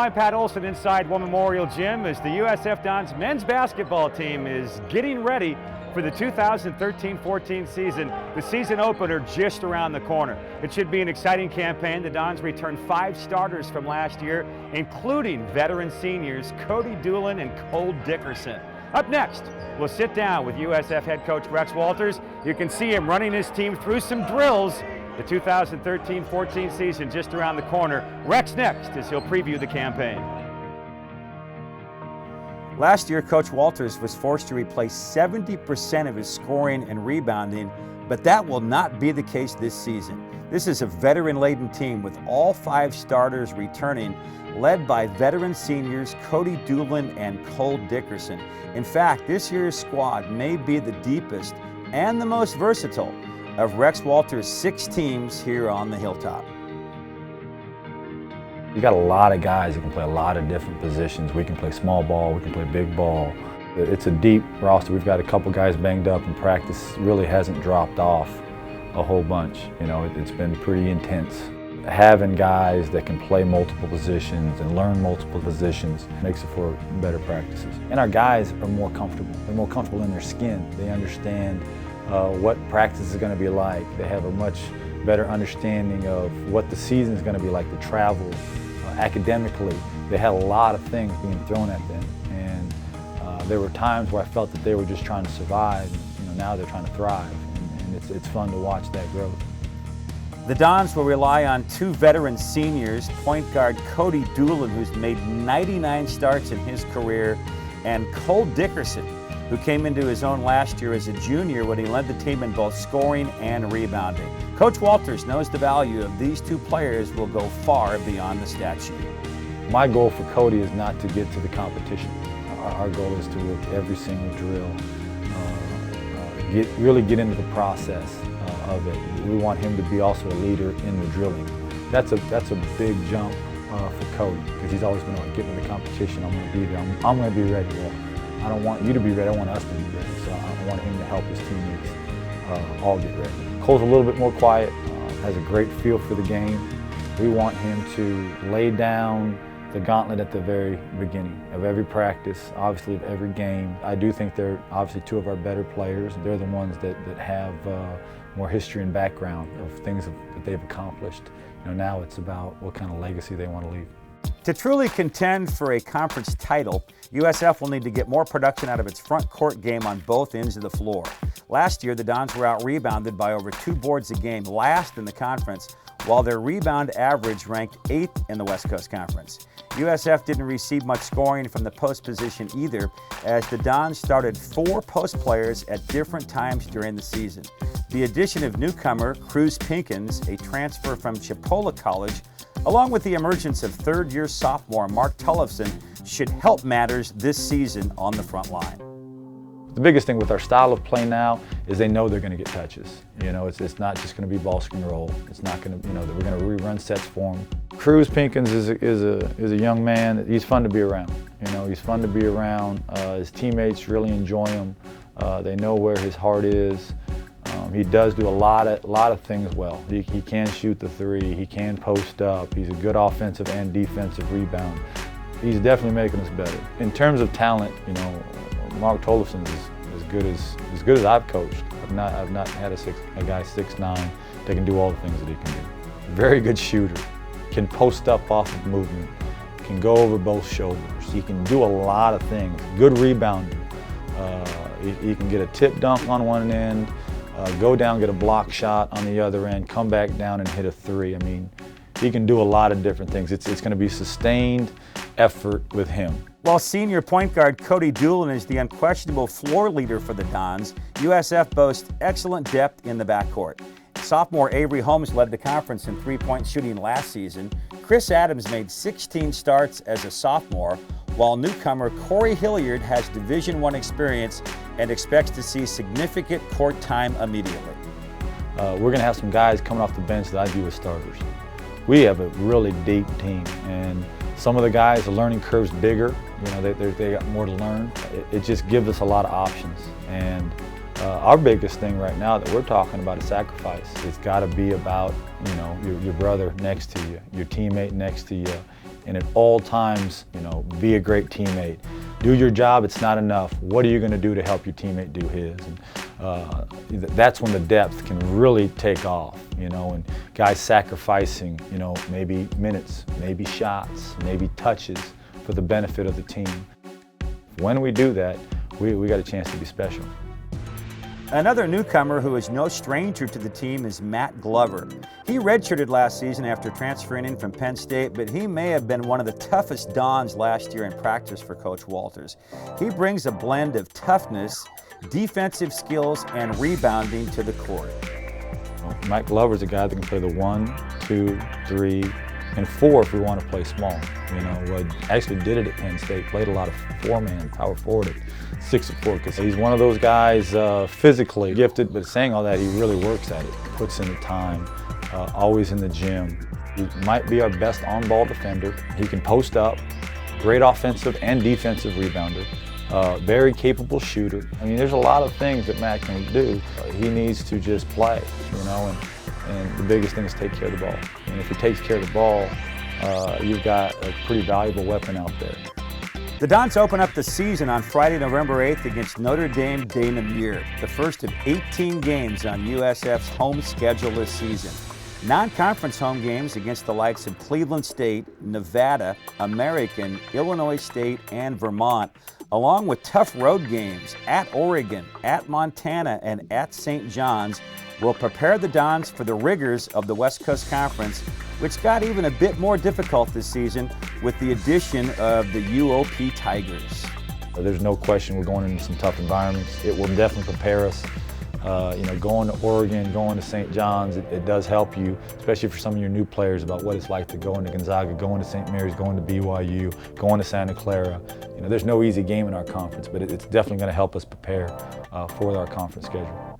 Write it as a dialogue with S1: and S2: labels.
S1: I'm Pat Olson inside War Memorial Gym as the USF Dons men's basketball team is getting ready for the 2013-14 season. The season opener just around the corner. It should be an exciting campaign. The Dons return 5 starters from last year, including veteran seniors Cody Doolin and Cole Dickerson. Up next, we'll sit down with USF head coach Rex Walters. You can see him running his team through some drills. The 2013-14 season just around the corner. Rex next as he'll preview the campaign. Last year, Coach Walters was forced to replace 70% of his scoring and rebounding, but that will not be the case this season. This is a veteran-laden team with all 5 starters returning, led by veteran seniors Cody Doolin and Cole Dickerson. In fact, this year's squad may be the deepest and the most versatile of Rex Walters' 6 teams here on the Hilltop.
S2: You got a lot of guys who can play a lot of different positions. We can play small ball, we can play big ball. It's a deep roster. We've got a couple guys banged up and practice really hasn't dropped off a whole bunch. You know, it's been pretty intense. Having guys that can play multiple positions and learn multiple positions makes it for better practices. And our guys are more comfortable. They're more comfortable in their skin. They understand what practice is going to be like. They have a much better understanding of what the season is going to be like, the travel, academically. They had a lot of things being thrown at them, and there were times where I felt that they were just trying to survive. You know, now they're trying to thrive, and it's fun to watch that growth.
S1: The Dons will rely on 2 veteran seniors, point guard Cody Doolin, who's made 99 starts in his career, and Cole Dickerson, who came into his own last year as a junior when he led the team in both scoring and rebounding. Coach Walters knows the value of these 2 players will go far beyond the stat sheet.
S2: My goal for Cody is not to get to the competition. Our goal is to work every single drill, really get into the process of it. We want him to be also a leader in the drilling. That's a big jump for Cody, because he's always been get into the competition. I'm going to be there. I'm going to be ready. Well, I don't want you to be ready, I want us to be ready. So I want him to help his teammates all get ready. Cole's a little bit more quiet, has a great feel for the game. We want him to lay down the gauntlet at the very beginning of every practice, obviously of every game. I do think they're obviously 2 of our better players. They're the ones that have more history and background of things that they've accomplished. You know, now it's about what kind of legacy they want to leave.
S1: To truly contend for a conference title, USF will need to get more production out of its front court game on both ends of the floor. Last year, the Dons were out-rebounded by over 2 boards a game, last in the conference, while their rebound average ranked 8th in the West Coast Conference. USF didn't receive much scoring from the post position either, as the Dons started 4 post players at different times during the season. The addition of newcomer Cruz Pinkins, a transfer from Chipola College, along with the emergence of 3rd-year sophomore Mark Tullefson, should help matters this season on the front line.
S2: The biggest thing with our style of play now is they know they're going to get touches. You know, it's not just going to be ball screen roll. It's not going to, you know, we're going to rerun sets for them. Cruz Pinkins is a young man. He's fun to be around. You know, he's fun to be around. His teammates really enjoy him. They know where his heart is. He does do a lot of things well. He can shoot the 3. He can post up. He's a good offensive and defensive rebounder. He's definitely making us better. In terms of talent, you know, Mark Tullefson is as good as I've coached. I've not had a guy 6'9" that can do all the things that he can do. Very good shooter. Can post up off of movement. Can go over both shoulders. He can do a lot of things. Good rebounder. He can get a tip dunk on one end. Go down, get a block shot on the other end, come back down and hit a 3. I mean, he can do a lot of different things. It's going to be sustained effort with him.
S1: While senior point guard Cody Doolin is the unquestionable floor leader for the Dons, USF boasts excellent depth in the backcourt. Sophomore Avery Holmes led the conference in 3-point shooting last season. Chris Adams made 16 starts as a sophomore, while newcomer Corey Hilliard has Division I experience and expects to see significant court time immediately.
S2: We're going to have some guys coming off the bench that I view as starters. We have a really deep team, and some of the guys, the learning curve's bigger. You know, they got more to learn. It just gives us a lot of options. And our biggest thing right now that we're talking about is sacrifice. It's got to be about, you know, your brother next to you, your teammate next to you, and at all times, be a great teammate. Do your job, it's not enough. What are you going to do to help your teammate do his? And that's when the depth can really take off, and guys sacrificing, maybe minutes, maybe shots, maybe touches for the benefit of the team. When we do that, we got a chance to be special.
S1: Another newcomer who is no stranger to the team is Matt Glover. He redshirted last season after transferring in from Penn State, but he may have been one of the toughest Dons last year in practice for Coach Walters. He brings a blend of toughness, defensive skills, and rebounding to the court.
S2: Matt Glover's a guy that can play the 1, 2, 3, and 4 if we want to play small. Actually did it at Penn State, played a lot of 4-man, power forward at 6'4", because he's one of those guys physically gifted, but saying all that, he really works at it, puts in the time, always in the gym. He might be our best on-ball defender. He can post up, great offensive and defensive rebounder, very capable shooter. There's a lot of things that Matt can do. He needs to just play, and the biggest thing is take care of the ball. And if he takes care of the ball, you've got a pretty valuable weapon out there.
S1: The Dons open up the season on Friday, November 8th against Notre Dame de Namur, the first of 18 games on USF's home schedule this season. Non-conference home games against the likes of Cleveland State, Nevada, American, Illinois State, and Vermont, along with tough road games at Oregon, at Montana, and at St. John's, will prepare the Dons for the rigors of the West Coast Conference, which got even a bit more difficult this season with the addition of the UOP Tigers.
S2: There's no question we're going into some tough environments. It will definitely prepare us. Going to Oregon, going to St. John's, it does help you, especially for some of your new players, about what it's like to go into Gonzaga, going to St. Mary's, going to BYU, going to Santa Clara. There's no easy game in our conference, but it's definitely going to help us prepare for our conference schedule.